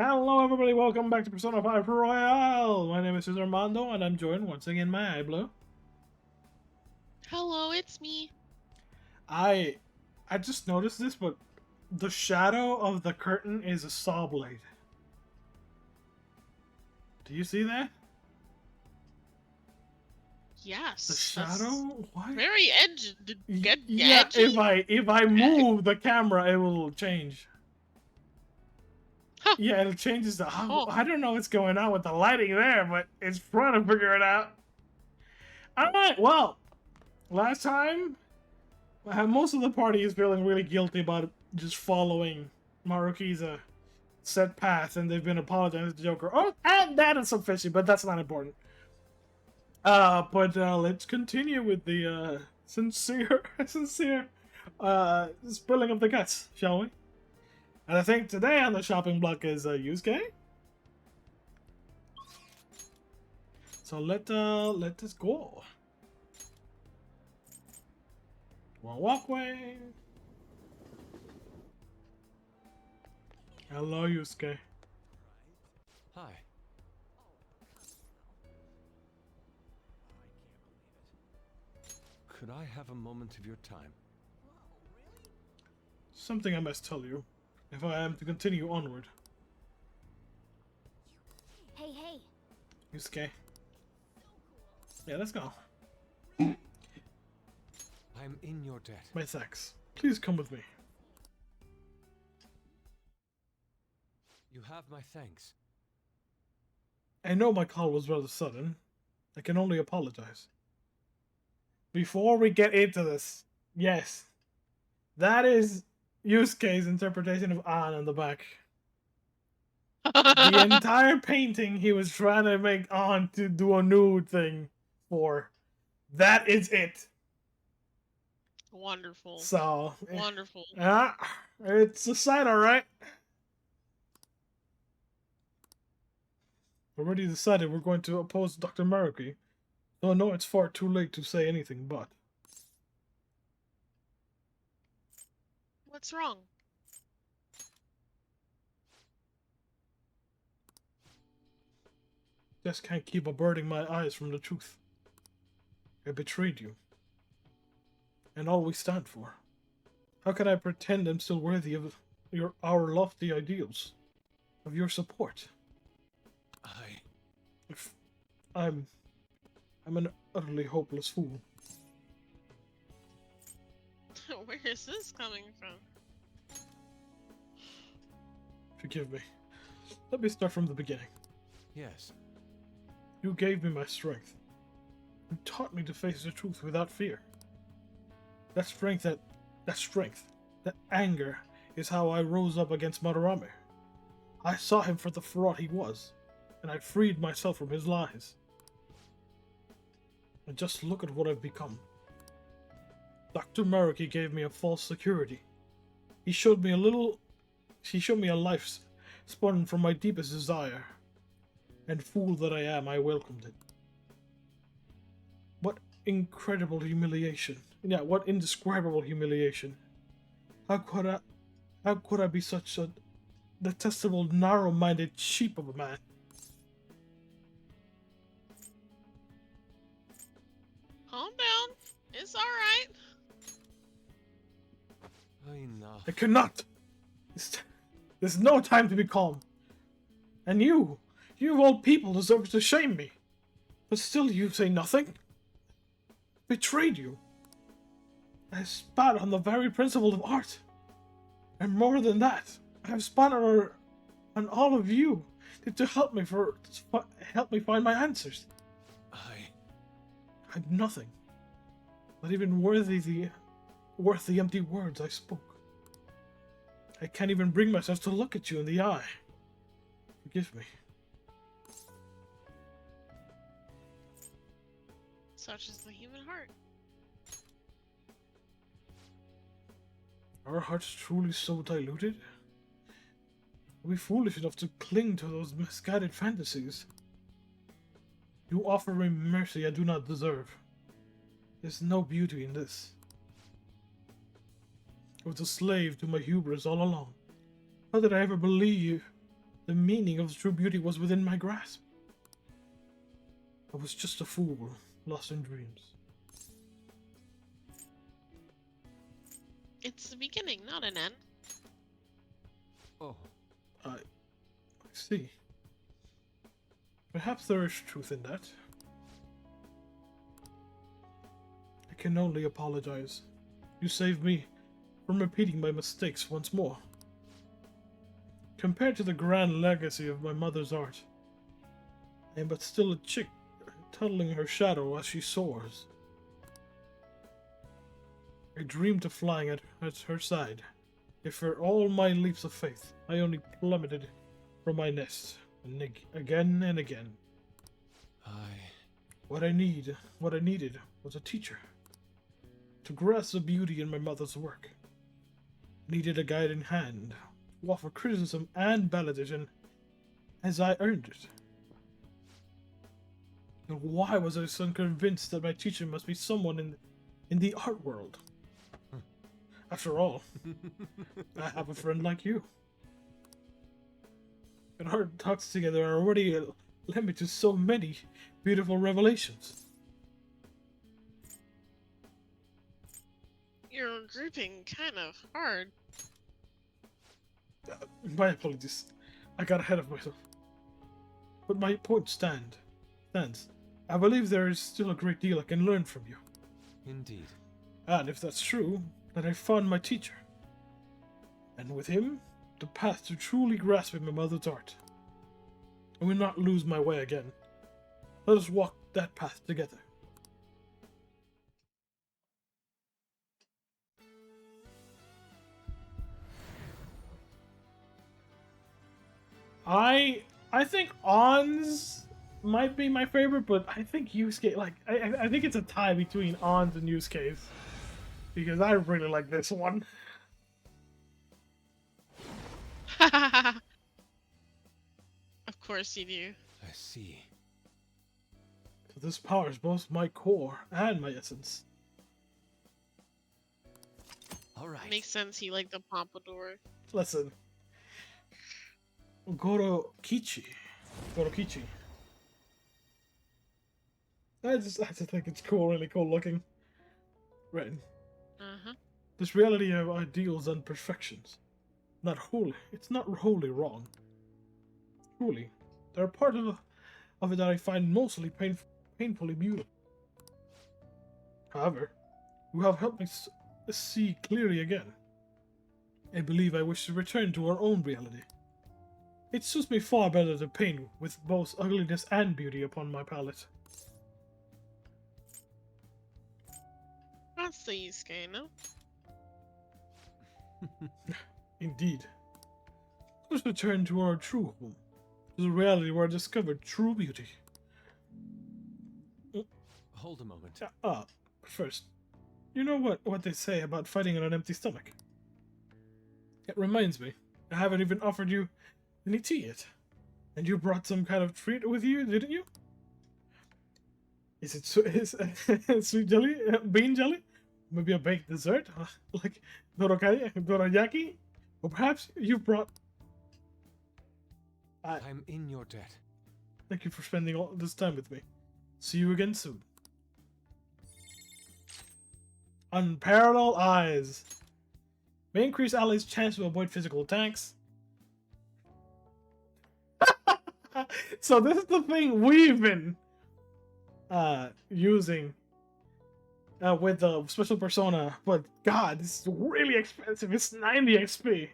Hello everybody, welcome back to Persona 5 Royale! My name is Tiz Armando and I'm joined once again by Blue. Hello, it's me. I just noticed this, but the shadow of the curtain is a saw blade. Do you see that? Yes, The that's shadow? Why? very edgy. Yeah, Edgy? if I move the camera, it will change. Huh. Yeah, it changes the. Oh, I don't know what's going on with the lighting there, but it's trying to figure it out. Alright, well, last time most of the party is feeling really guilty about just following Maruki's set path, and they've been apologizing to Joker. Oh, and that is sufficient, but that's not important. But let's continue with the sincere spilling of the guts, shall we? And I think today on the shopping block is Yusuke. So let us go. One walkway. Hello, Yusuke. Hi. Could I have a moment of your time? Something I must tell you, if I am to continue onward. Hey. Yusuke. Yeah, let's go. I'm in your debt. My thanks. Please come with me. You have my thanks. I know my call was rather sudden. I can only apologize. Before we get into this, yes, that is Yusuke's interpretation of An in the back. The entire painting he was trying to make An to do a nude thing for. That is it. wonderful. So, Wonderful. it's a sign, alright? Already decided we're going to oppose Dr. Maruki. So I know it's far too late to say anything but. What's wrong? Just can't keep averting my eyes from the truth. I betrayed you. And all we stand for. How can I pretend I'm still worthy of our lofty ideals? Of your support? If I'm an utterly hopeless fool. Where is this coming from? Forgive me. Let me start from the beginning. Yes. You gave me my strength. You taught me to face the truth without fear. That strength, that anger, is how I rose up against Madarame. I saw him for the fraud he was, and I freed myself from his lies. And just look at what I've become. Dr. Maruki gave me a false security. He showed me a life spun from my deepest desire. And fool that I am, I welcomed it. What incredible humiliation. Yeah, what indescribable humiliation. How could I be such a detestable, narrow-minded sheep of a man? Calm down. It's alright. Enough. I cannot! There's no time to be calm. And you of all people deserve to shame me. But still you say nothing? Betrayed you. I spat on the very principle of art. And more than that, I have spat on all of you to help me find my answers. I'm nothing. Not even worth the empty words I spoke. I can't even bring myself to look at you in the eye. Forgive me. Such is the human heart. Are our hearts truly so diluted? Are we foolish enough to cling to those misguided fantasies? You offer me mercy I do not deserve. There's no beauty in this. I was a slave to my hubris all along. How did I ever believe The meaning of true beauty was within my grasp. I was just a fool, lost in dreams. It's the beginning, not an end. Oh, I see. Perhaps there is truth in that. I can only apologize. You saved me from repeating my mistakes once more. Compared to the grand legacy of my mother's art, I am but still a chick, tuddling her shadow as she soars. I dreamed of flying at her side, yet for all my leaps of faith, I only plummeted from my nest, again and again. What I needed was a teacher. To grasp the beauty in my mother's work. Needed a guiding hand, to offer criticism and validation as I earned it. And why was I so convinced that my teacher must be someone in the art world? After all, I have a friend like you. And our talks together are already led me to so many beautiful revelations. You're grouping kind of hard. My apologies. I got ahead of myself. But my point stands. I believe there is still a great deal I can learn from you. indeed. And if that's true, then I found my teacher. And with him, the path to truly grasping my mother's art. I will not lose my way again. Let us walk that path together. I think Ons might be my favorite, but I think Yusuke, like, I think it's a tie between Ons and Yusuke's. Because I really like this one. Of course you do. I see. So this powers both my core and my essence. All right. Makes sense. He liked the pompadour. Listen. Gorokichi. I just think it's cool, really cool looking. Right. Uh-huh. This reality of ideals and perfections. It's not wholly wrong. Truly, there are parts of it that I find mostly painfully beautiful. However, you have helped me see clearly again. I believe I wish to return to our own reality. It suits me far better to paint with both ugliness and beauty upon my palette. That's the Yusuke, no? Indeed. Let's return to our true home. To the reality where I discovered true beauty. Hold a moment. But first, you know what they say about fighting on an empty stomach? It reminds me, I haven't even offered you any tea yet. And you brought some kind of treat with you, didn't you? Is it sweet jelly? Bean jelly? Maybe a baked dessert? Like dorayaki? Or perhaps you brought... I'm in your debt. Thank you for spending all this time with me. See you again soon. Unparalleled eyes. May increase allies' chance to avoid physical attacks. So this is the thing we've been using with the special persona, but god, this is really expensive. It's 90 XP.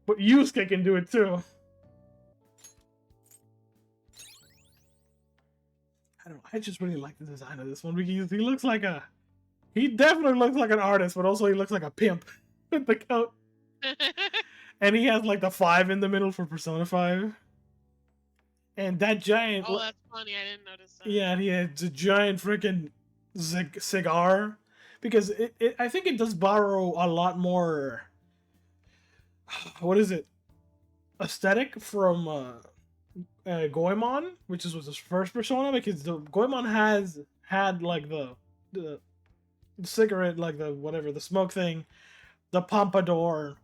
But Yusuke can do it too. I don't know, I just really like the design of this one because he looks like he definitely looks like an artist, but also he looks like a pimp with the coat. And he has like the 5 in the middle for Persona 5. And that giant... Oh, that's funny. I didn't notice that. Yeah, and he has a giant freaking cigar. Because I think it does borrow a lot more... What is it? Aesthetic from Goemon, which was his first Persona. Because the Goemon had like the cigarette, like the smoke thing, the pompadour,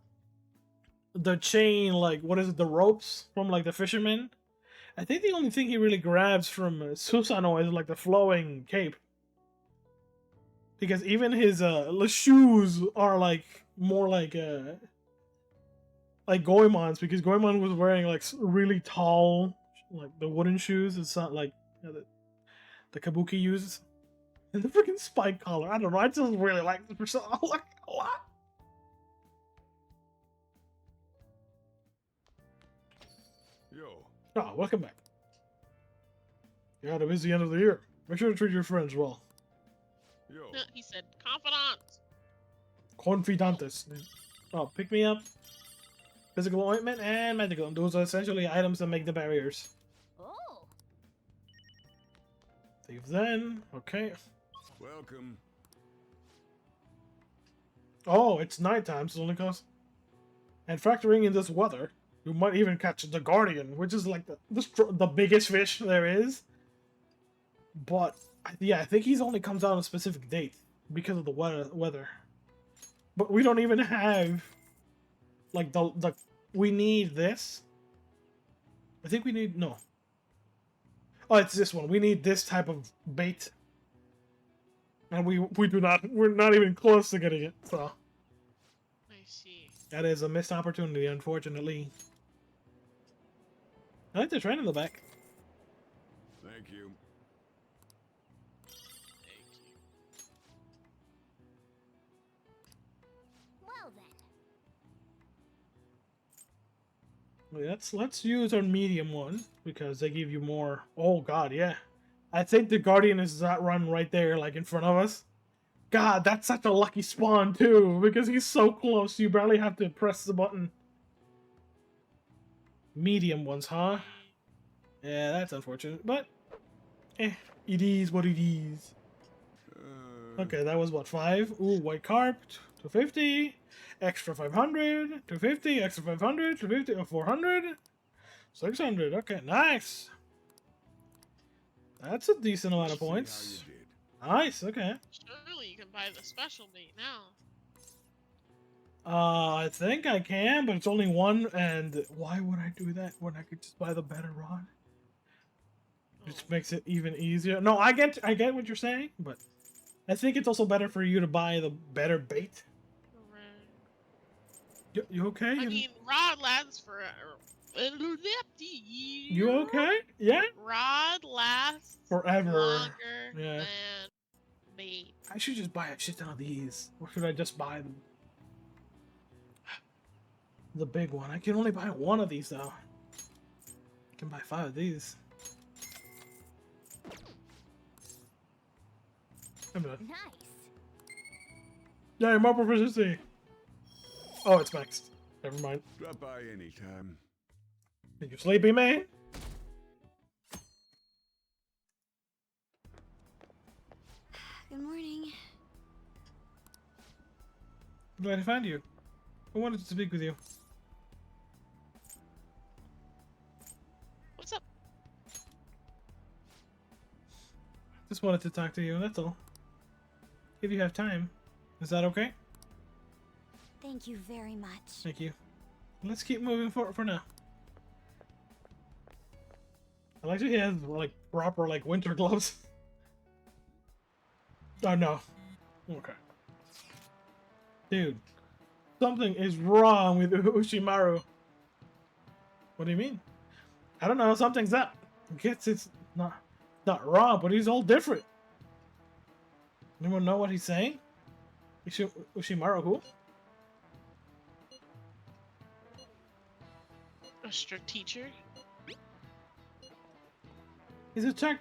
the chain, like, what is it, the ropes from, like, the fishermen. I think the only thing he really grabs from Susanoo is, like, the flowing cape. Because even his shoes are, like, more like Goemon's, because Goemon was wearing, like, really tall, like, the wooden shoes. It's not like the Kabuki uses. And the freaking spike collar. I don't know. I just really like the persona a lot. Yo. Oh, welcome back. Yeah, it is the end of the year. Make sure to treat your friends well. Yo. He said, confidant. Confidantes. Oh, pick me up. Physical ointment and magical. Those are essentially items that make the barriers. Oh. Save then. Okay. Welcome. Oh, it's nighttime, so it only costs. And factoring in this weather, you might even catch the Guardian, which is like the biggest fish there is. But yeah, I think he's only comes out on a specific date because of the weather. But we don't even have like the we need this. I think we need no. Oh, it's this one. We need this type of bait. And we do not. We're not even close to getting it. So I see. that is a missed opportunity, unfortunately. I like the train in the back. Thank you. Thank you. Well then. Let's use our medium one because they give you more. Oh god, yeah. I think the Guardian is that run right there, like in front of us. God, that's such a lucky spawn too, because he's so close. You barely have to press the button. Medium ones, huh? Yeah, that's unfortunate, but it is what it is. Okay, that was what, 5? Ooh, white carp, 250, extra 500, 250, extra 500, 250, 400, 600. Okay, nice. That's a decent amount of See how points. you did. Nice, okay. Surely you can buy the special bait now. I think I can, but it's only one, and why would I do that when I could just buy the better rod? Which makes it even easier. No, I get what you're saying, but I think it's also better for you to buy the better bait. You okay? I mean, rod lasts for You okay? Yeah? Rod lasts Forever. longer Yeah. than bait. I should just buy a shit ton of these. Or should I just buy them? The big one. I can only buy one of these though. I can buy 5 of these. I'm done. Nice. Yeah, more proficiency. Oh, it's maxed. Never mind. Drop by anytime. Are you sleepy, man? Good morning. Glad to find you. I wanted to speak with you. What's up? Just wanted to talk to you, that's all. If you have time. Is that okay? Thank you very much. Thank you. Let's keep moving forward for now. I like that he has like proper like winter gloves. Oh no. Okay. Dude. Something is wrong with Ushimaru. What do you mean? I don't know, something's up. I guess it's not wrong, but he's all different. Anyone know what he's saying? Ushimaru who? A strict teacher? He's a chuck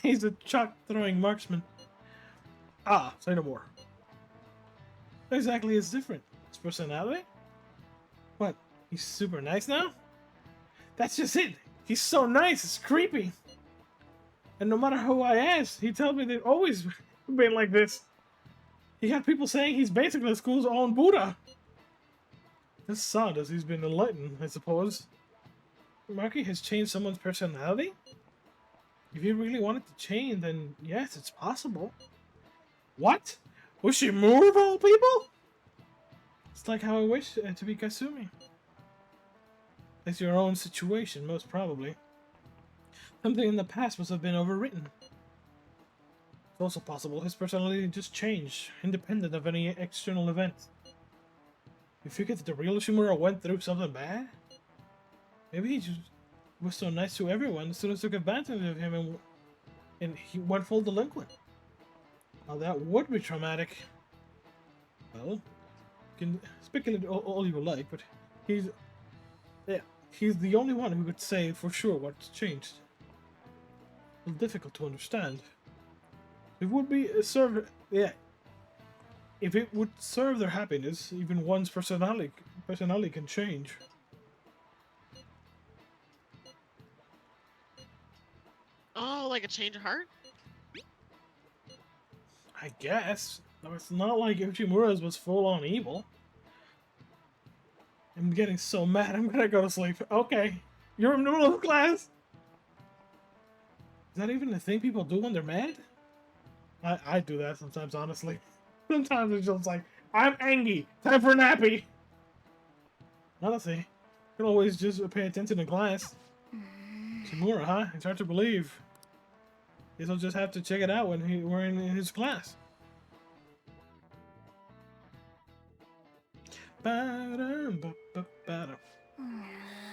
he's a chuck throwing marksman. Ah, say no more. What exactly is different? His personality? What? He's super nice now? That's just it. He's so nice, it's creepy. And no matter who I ask, he tells me they've always been like this. He had people saying he's basically the school's own Buddha. It's sad as he's been enlightened, I suppose. Maki has changed someone's personality? If you really wanted to change, then yes, it's possible. What? Was she more of all people? It's like how I wish to be Kasumi. It's your own situation, most probably. Something in the past must have been overwritten. It's also possible his personality just changed, independent of any external event. You figure that the real Shimura went through something bad? Maybe he just was so nice to everyone, students took advantage of him and he went full delinquent. Now that would be traumatic. Well, you can speculate all you like, but he's the only one who could say for sure what's changed. It's difficult to understand. It would be if it would serve their happiness, even one's personality can change. Oh, like a change of heart? I guess. No, it's not like Uchimura's was full on evil. I'm getting so mad, I'm gonna go to sleep. Okay. You're in the middle of class? Is that even a thing people do when they're mad? I do that sometimes, honestly. Sometimes it's just like, I'm angry. Time for a nappy. Honestly, you can always just pay attention in class. Shimura, huh? It's hard to believe. Guess I'll just have to check it out when we're in his class.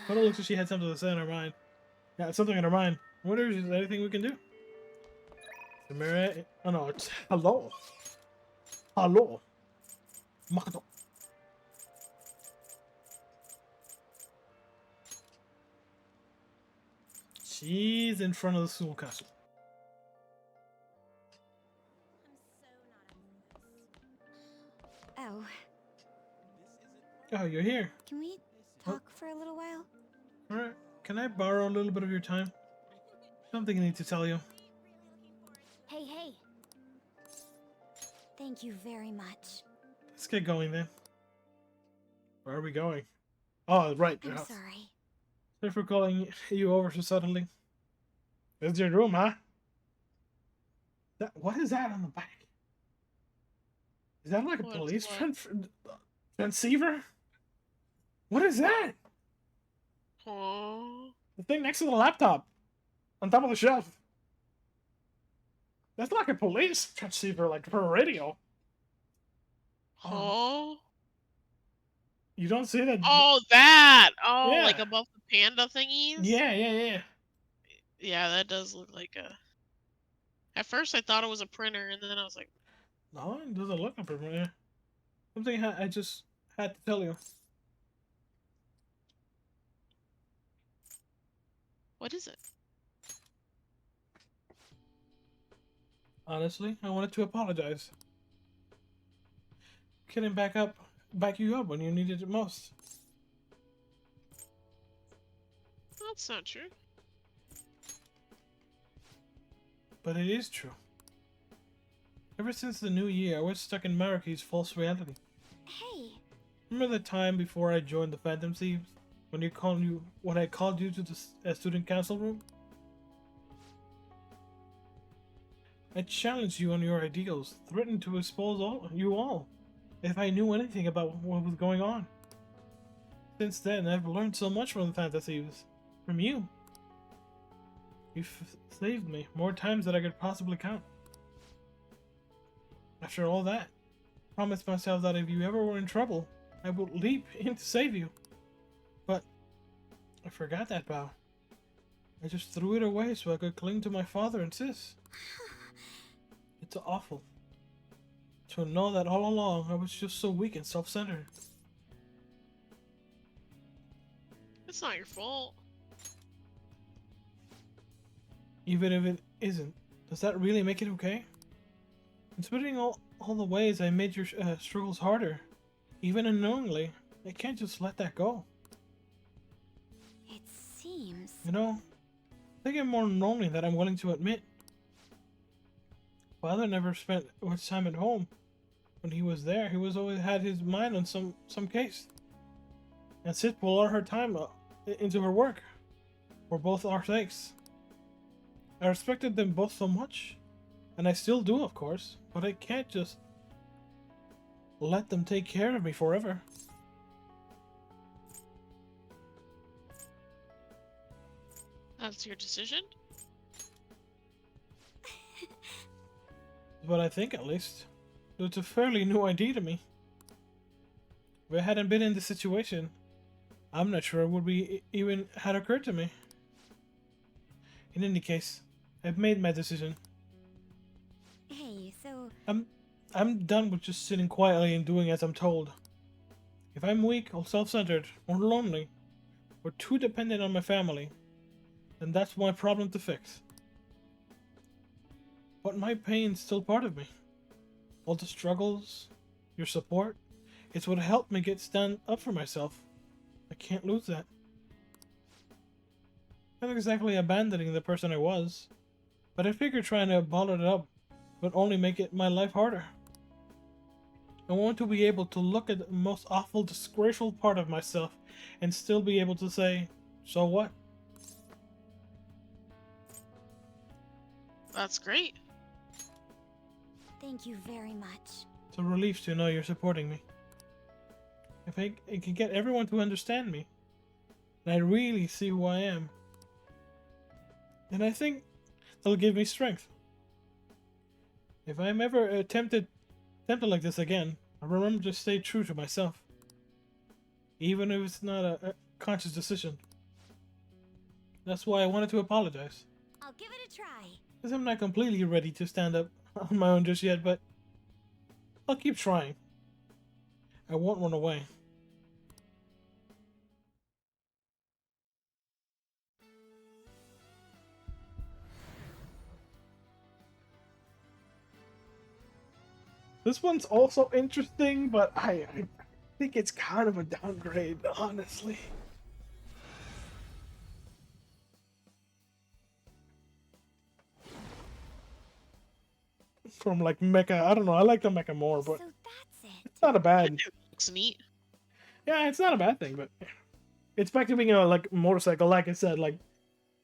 But it looks like she had something to say in her mind. Yeah, something in her mind. I wonder if there's anything we can do. Samira, oh no, it's hello. Hello. Makoto. She's in front of the school castle. Oh, Oh, you're here. can we talk for a little while? Alright. Can I borrow a little bit of your time? Something I need to tell you. Hey, hey. Thank you very much. Let's get going then. Where are we going? Oh, right. I'm your house. sorry. Sorry for calling you over so suddenly. This is your room, huh? What is that on the back? Is that like a What's police what? transceiver? What is that? Oh. The thing next to the laptop. On top of the shelf. That's like a police transceiver, like for a radio. Oh. You don't see that? Oh, that! Oh, Yeah. like above the panda thingies? Yeah. Yeah, that does look like a... At first I thought it was a printer, and then I was like, No, it doesn't look like a something I just had to tell you. what is it? Honestly, I wanted to apologize. Couldn't back you up when you needed it most. That's not true. But it is true. Ever since the new year, I was stuck in Maruki's false reality. Hey. Remember the time before I joined the Phantom Thieves? When I called you to the student council room? I challenged you on your ideals, threatened to expose you all, if I knew anything about what was going on. Since then, I've learned so much from the Phantom Thieves. From you. You've saved me more times than I could possibly count. After all that, I promised myself that if you ever were in trouble, I would leap in to save you. But I forgot that vow. I just threw it away so I could cling to my father and sis. It's awful to know that all along I was just so weak and self-centered. It's not your fault. Even if it isn't, does that really make it okay? Considering all the ways I made your struggles harder, even unknowingly, I can't just let that go. It seems... You know, I think I'm more lonely than I'm willing to admit. Father never spent much time at home. When he was there, he was always had his mind on some case. And Sid put all her time into her work, for both our sakes. I respected them both so much, and I still do, of course, but I can't just let them take care of me forever. That's your decision? But I think, at least. It's a fairly new idea to me. If I hadn't been in this situation, I'm not sure it would be even had occurred to me. In any case, I've made my decision. Hey, so I'm done with just sitting quietly and doing as I'm told. If I'm weak or self-centered or lonely or too dependent on my family, then that's my problem to fix. But my pain's still part of me. All the struggles, your support, it's what helped me stand up for myself. I can't lose that. Not exactly abandoning the person I was, but I figured trying to bottle it up would only make my life harder. I want to be able to look at the most awful, disgraceful part of myself and still be able to say, so what? That's great. thank you very much. It's a relief to know you're supporting me. If I can get everyone to understand me, and I really see who I am, then I think they'll give me strength. If I'm ever tempted like this again, I remember to stay true to myself. Even if it's not a conscious decision. That's why I wanted to apologize. I'll give it a try. Because I'm not completely ready to stand up on my own just yet, but I'll keep trying. I won't run away. This one's also interesting, but I think it's kind of a downgrade, honestly. From like Mecha, I don't know. I like the Mecha more, but So that's it. it's not a bad. It looks neat. Yeah, it's not a bad thing, but it's back to being a like motorcycle. Like I said, like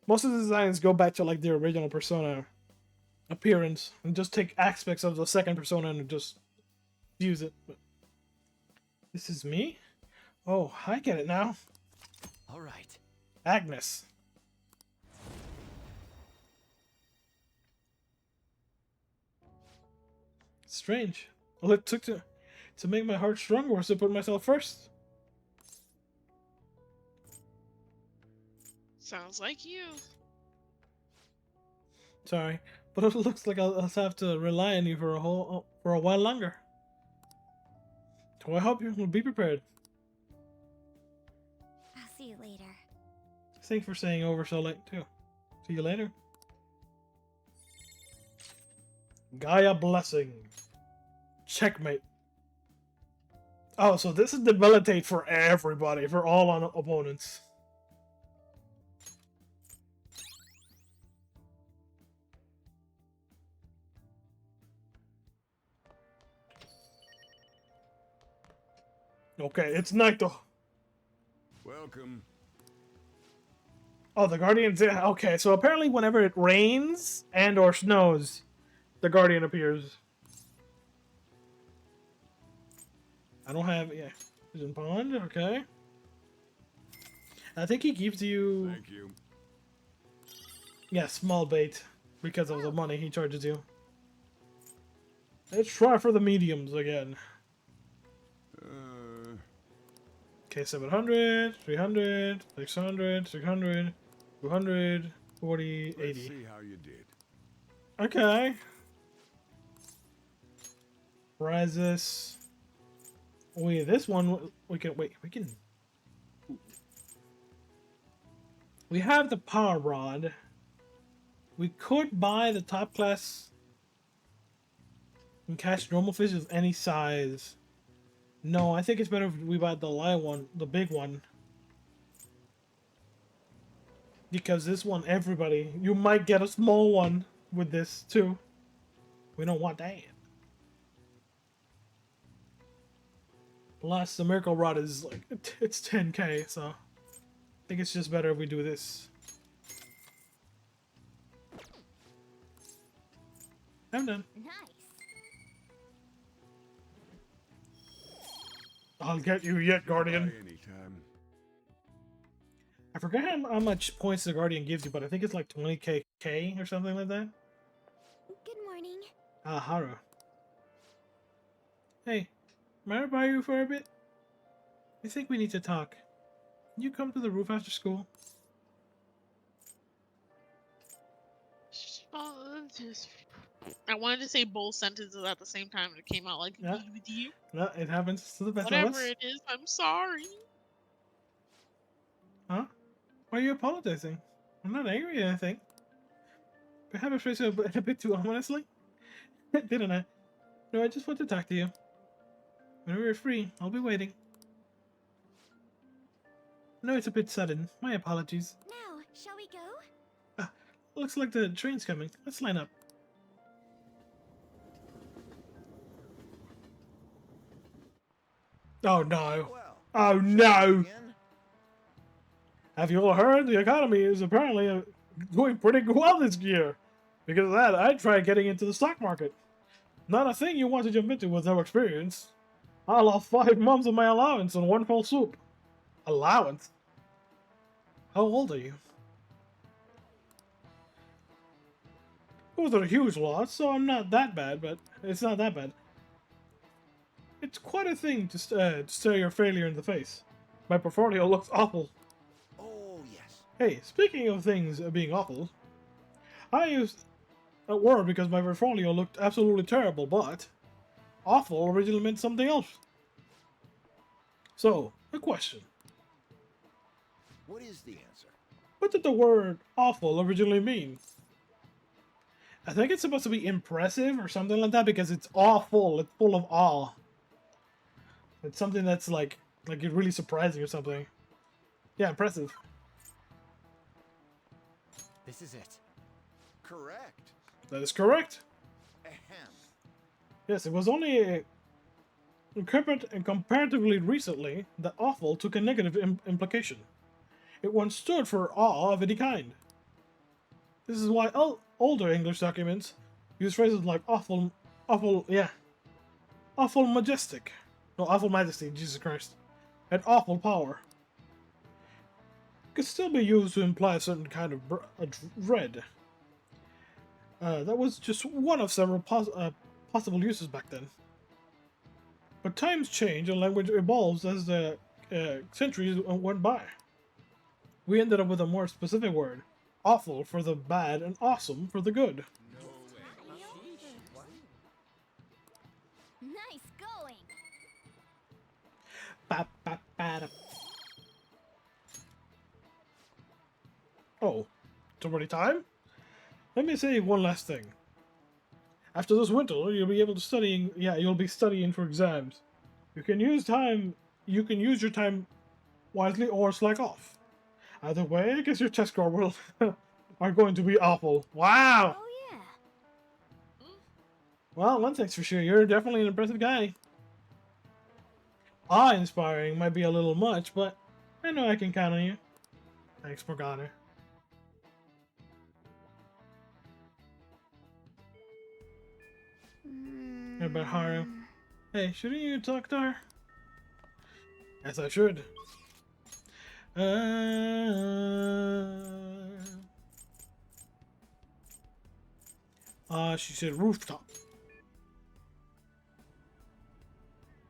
most of the designs go back to like the original Persona appearance and just take aspects of the second Persona and just use it. But this is me? Oh, I get it now. All right. Agnes. Strange. All it took to make my heart stronger was to put myself first. Sounds like you. Sorry, but it looks like I'll have to rely on you for a while longer. So I hope you will be prepared. I'll see you later. Thanks for staying over so late too. See you later. Gaia Blessing. Checkmate. Oh, so this is debilitate for everybody, for all opponents. Okay, it's Naito. Welcome. Oh, the Guardian's... Okay, so apparently whenever it rains and or snows, the Guardian appears. I don't have... Yeah. He's in pond, okay. I think he gives you... Thank you. Yeah, small bait. Because of the money he charges you. Let's try for the mediums again. Okay, 700, 300, 600, 600, 200, 40, Let's 80. see how you did. Okay. Rises. Wait, this one we can we have the power rod. We could buy the top class and catch normal fish of any size. No, I think it's better if we buy the light one, the big one. Because this one, everybody, you might get a small one with this too. We don't want that. Plus, the Miracle Rod is like, it's 10k, so I think it's just better if we do this. I'm done. Nice. I'll get you yet, Try Guardian. anytime. I forget how much points the Guardian gives you, but I think it's like 20k or something like that. Good morning. Ah, Haru. Hey, may I borrow you for a bit? I think we need to talk. Can you come to the roof after school? I wanted to say both sentences at the same time, and it came out like Yeah. with you. No, it happens to the best of Whatever us. it is, I'm sorry. Huh? Why are you apologizing? I'm not angry or anything. Perhaps I phrased it a bit too ominously? Didn't I? No, I just want to talk to you. Whenever you're free, I'll be waiting. No, it's a bit sudden. My apologies. Now, shall we go? Looks like the train's coming. Let's line up. Oh no. Well, Oh no! again? Have you all heard? The economy is apparently doing pretty well this year. Because of that, I tried getting into the stock market. Not a thing you want to jump into with no experience. I lost 5 months of my allowance in one fell swoop. Allowance? How old are you? It wasn't a huge loss, so I'm not that bad, but it's not that bad. It's quite a thing to stare your failure in the face. My portfolio looks awful. Oh, yes. Hey, speaking of things being awful, I used a word because my portfolio looked absolutely terrible, but awful originally meant something else. So, a question. What is the answer? What did the word awful originally mean? I think it's supposed to be impressive or something like that because it's awful, it's full of awe. It's something that's like it's really surprising or something. Yeah, impressive. This is it. Correct. That is correct. Ahem. Yes, it was only comparatively recently that awful took a negative implication. It once stood for awe of any kind. This is why older English documents use phrases like awful, awful majestic, no, awful majesty, Jesus Christ, and awful power. Could still be used to imply a certain kind of dread. That was just one of several possible uses back then. But times change and language evolves as the centuries went by. We ended up with a more specific word. Awful for the bad and awesome for the good. Nice going. Ba, ba, ba, da. Oh, it's already time? Let me say one last thing. After this winter, you'll be able to studying. Yeah, you'll be studying for exams. You can use your time wisely or slack off. Either way, I guess your test score will are going to be awful. Wow. Oh yeah. Well, one thing's for sure, you're definitely an impressive guy. Awe-inspiring might be a little much, but I know I can count on you. Thanks, Morgana. What about Haru? Hey, shouldn't you talk to her? Yes, I should. She said rooftop.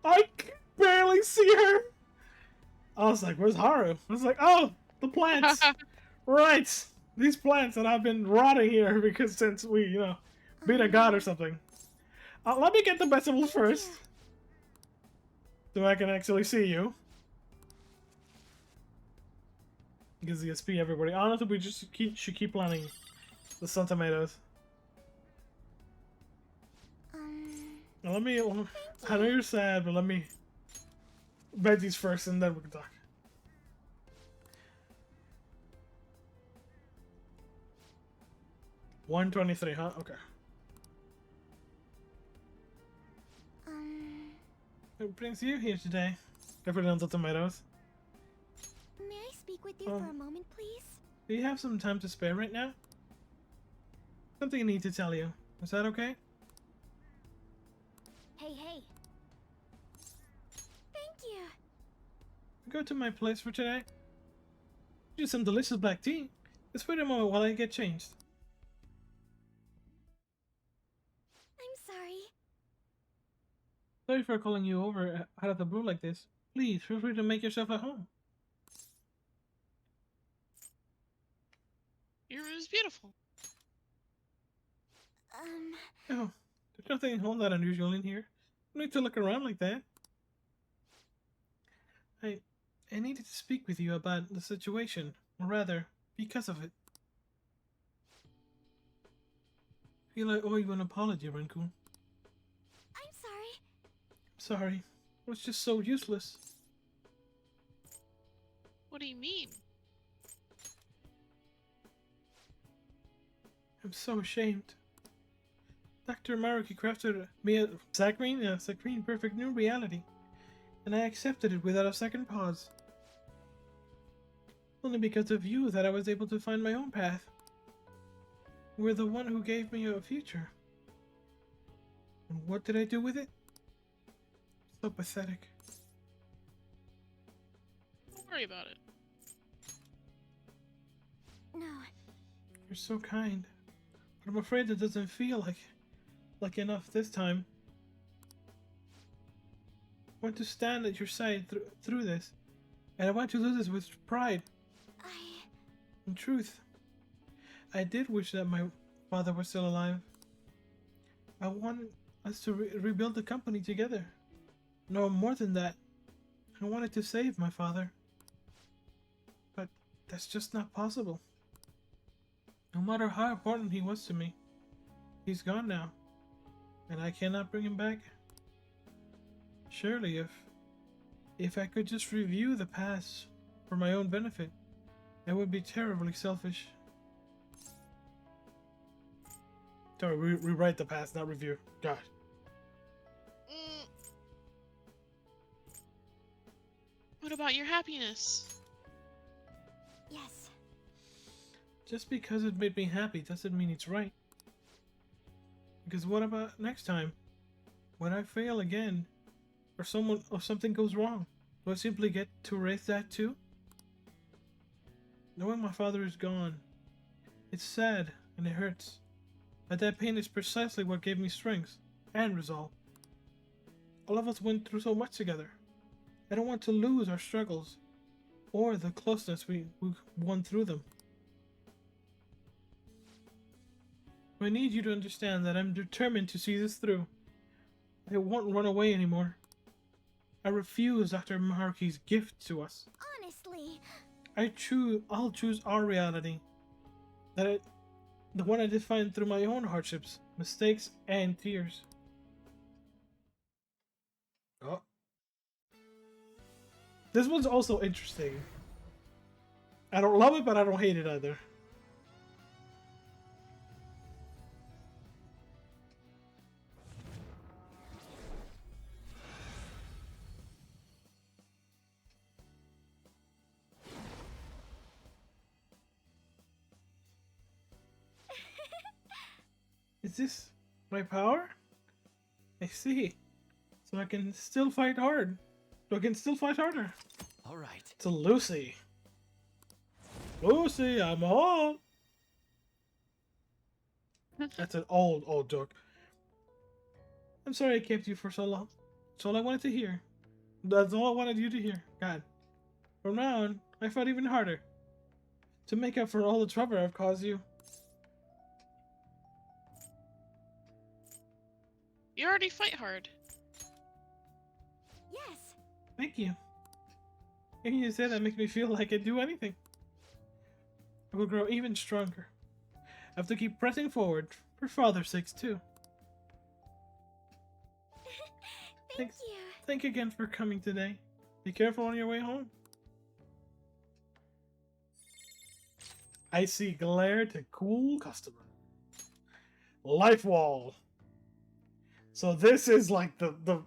I can barely see her. I was like, where's Haru? I was like, oh, the plants. Right. These plants that have been rotting here because since we, beat a god or something. Let me get the vegetables first. So I can actually see you. Gives the SP everybody. Honestly, we just should keep planting the sun tomatoes. Now let me. I know you're sad, but let me veggies first, and then we can talk. $123, huh? Okay. What brings you here today? Go for the tomatoes. May I speak with you for a moment, please? Do you have some time to spare right now? Something I need to tell you. Is that okay? Hey. Thank you. Go to my place for today? you some delicious black tea. Just wait a moment while I get changed. I'm sorry. Sorry for calling you over out of the blue like this. Please, feel free to make yourself at home. Your room is beautiful. Oh, there's nothing all that unusual in here. No need to look around like that. I needed to speak with you about the situation, or rather, because of it. I feel I owe you an apology, Renku. I'm sorry. Sorry, it was just so useless. What do you mean? I'm so ashamed. Dr. Maruki crafted me a Saccharine perfect new reality, and I accepted it without a second pause. Only because of you that I was able to find my own path. You were the one who gave me a future. And what did I do with it? So pathetic. Don't worry about it. No. You're so kind. But I'm afraid it doesn't feel like enough this time. I want to stand at your side through this, and I want to do this with pride. In truth, I did wish that my father was still alive. I wanted us to rebuild the company together. No, more than that, I wanted to save my father. But that's just not possible. No matter how important he was to me, he's gone now, and I cannot bring him back. Surely if I could just review the past for my own benefit, it would be terribly selfish. Sorry, rewrite the past, not review. God. What about your happiness? Yes. Just because it made me happy doesn't mean it's right. Because what about next time? When I fail again, or something goes wrong, do I simply get to erase that too? Knowing my father is gone, it's sad and it hurts. But that pain is precisely what gave me strength and resolve. All of us went through so much together. I don't want to lose our struggles, or the closeness we won through them. I need you to understand that I'm determined to see this through. I won't run away anymore. I refuse Dr. Maruki's gift to us. Honestly. I'll choose our reality. The one I defined through my own hardships, mistakes, and tears. Oh. This one's also interesting. I don't love it, but I don't hate it either. Is this my power? I see. So I can still fight hard. So I can still fight harder. All right. It's a Lucy. Lucy, I'm home. That's an old joke. I'm sorry I kept you for so long. That's all I wanted to hear. That's all I wanted you to hear. God. From now on, I fought even harder. To make up for all the trouble I've caused you. You already fight hard. Yes. Thank you. Hearing you say that makes me feel like I'd do anything. I will grow even stronger. I have to keep pressing forward, for father's sakes too. Thank you. Thank you again for coming today. Be careful on your way home. Icy glare to cool customer. Life wall. So this is like the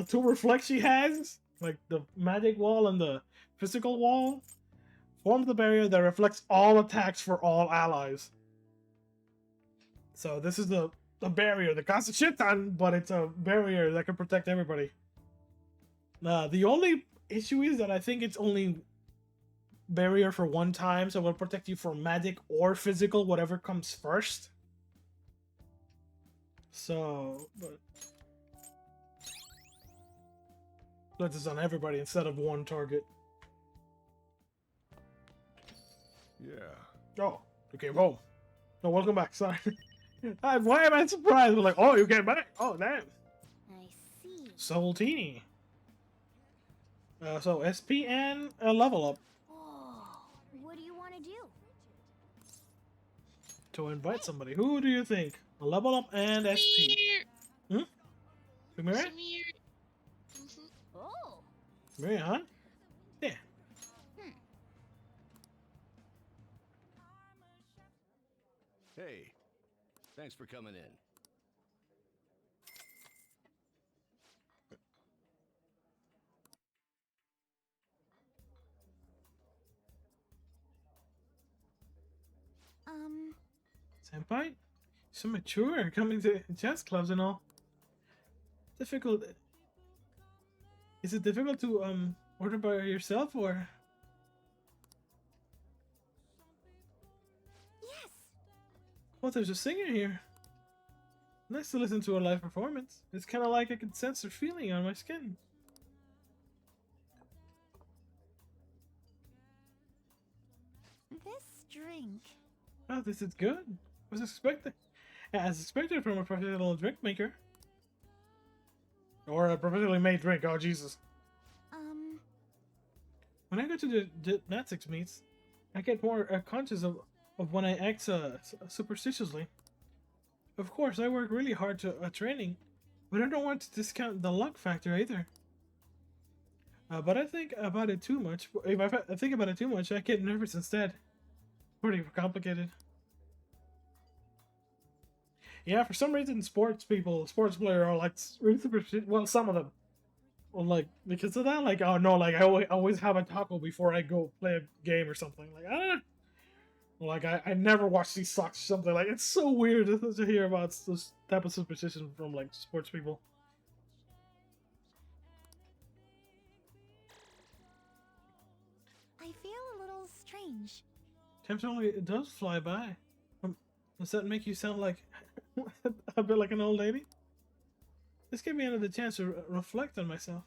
two reflects she has, like the magic wall and the physical wall, form the barrier that reflects all attacks for all allies. So this is the barrier that costs a shit ton, but it's a barrier that can protect everybody. The only issue is that I think it's only barrier for one time, so it will protect you from magic or physical, whatever comes first. So, but let this on everybody instead of one target. Yeah. Oh, you came home. No, welcome back. Sorry. Why am I surprised? We're like, oh, you came back. Oh, damn. I see. Saltini. So SP and a level up. Oh, what do you want to do? To invite somebody. Who do you think? A level up and SP. Samir. Samira? Samir. Mhm. Oh. Samira, huh? Yeah. Hey, thanks for coming in. Senpai? So mature, coming to chess clubs and all. Difficult. Is it difficult to order by yourself or? Yes. Well, there's a singer here. Nice to listen to a live performance. It's kind of like I can sense her feeling on my skin. This drink. Oh, this is good. Was expected. As expected from a professional drink maker. Or a professionally made drink. Oh, Jesus. When I go to the gymnastics meets, I get more conscious of when I act superstitiously. Of course, I work really hard to training, but I don't want to discount the luck factor either. But I think about it too much. If I think about it too much, I get nervous instead. Pretty complicated. Yeah, for some reason, sports players are like really superstitious. Well, some of them. Well, like, because of that, like, oh no, like, I always have a taco before I go play a game or something. Like, I don't know. Like, I never watch these socks or something. Like, it's so weird to hear about this type of superstition from, like, sports people. I feel a little strange. Time only it does fly by. Does that make you sound like a bit like an old lady? This gave me another chance to reflect on myself.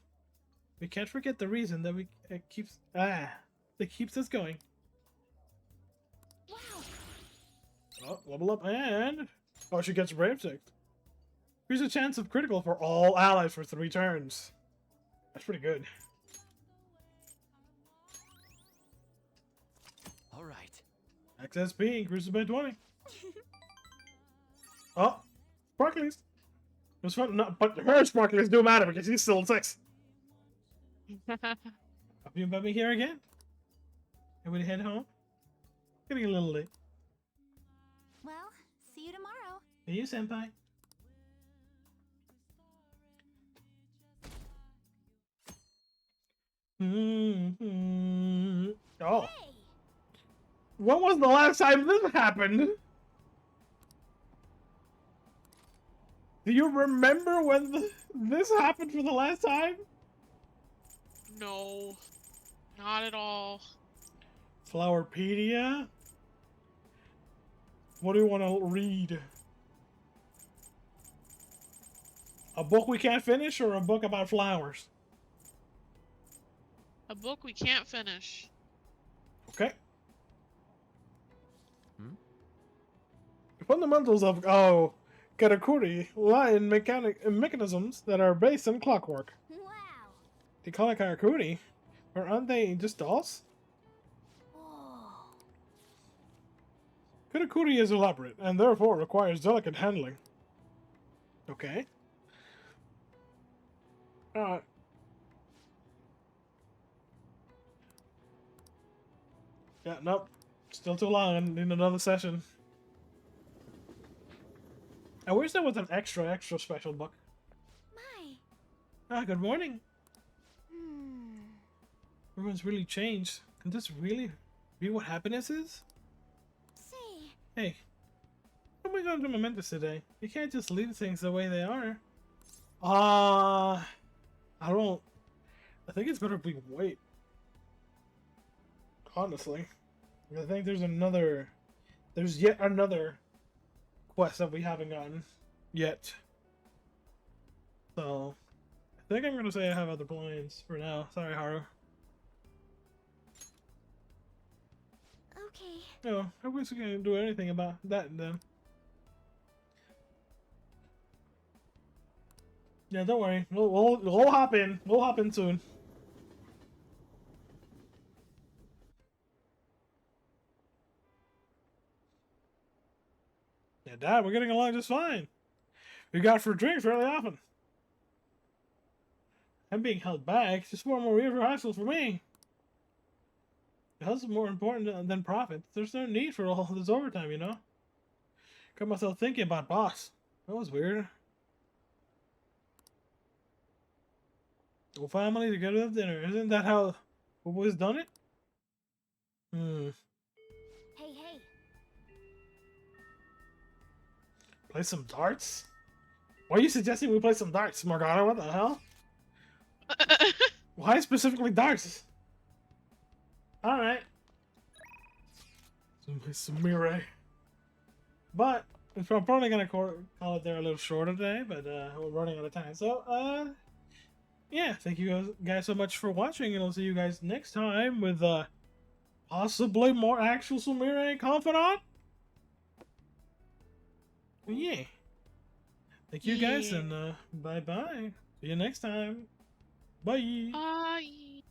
We can't forget the reason that that keeps us going. Wow. Oh, level up and oh, she gets brave stick. Here's a chance of critical for all allies for 3 turns. That's pretty good. All right. Access B increases by 20. Oh, sparklies. It was fun, no, but her sparklies do matter because he's still 6. Have you invite me here again? And we head home? Getting a little late. Well, see you tomorrow. See you, senpai. Oh. Hey. When was the last time this happened? Do you remember when this happened for the last time? No, not at all. Flowerpedia? What do you want to read? A book we can't finish or a book about flowers? A book we can't finish. Okay. Hmm? The fundamentals of karakuri lie in mechanisms that are based on clockwork. Wow. They call it karakuri, or aren't they just dolls? Oh. Karakuri is elaborate and therefore requires delicate handling. Okay. Yeah, nope. Still too long. I need another session. I wish there was an extra special book. My. Good morning. Hmm. Everyone's really changed. Can this really be what happiness is? Say. Hey, what am I going to momentous today? You can't just leave things the way they are. I don't. I think it's better if we wait. honestly. I think there's yet another quest that we haven't gotten yet. So, I think I'm gonna say I have other plans for now. Sorry, Haru. Okay. No, I wish we could do anything about that then. Yeah, don't worry. We'll hop in. We'll hop in soon. Yeah, Dad, we're getting along just fine. We got for drinks fairly often. I'm being held back. It's just 4 more years for high school for me. The health is more important than profit. There's no need for all this overtime, you know? Got myself thinking about boss. That was weird. Well, family together at dinner. Isn't that how we've always done it? Hey, hey. Play some darts? Why are you suggesting we play some darts, Morgana? What the hell? Why specifically darts? Alright. Sumire. But, I'm probably gonna call it there a little shorter today, but we're running out of time. So, yeah, thank you guys so much for watching, and I'll see you guys next time with possibly more actual Sumire Confidant. Yeah. Thank you guys, Yeah. and bye-bye. See you next time. Bye. Bye.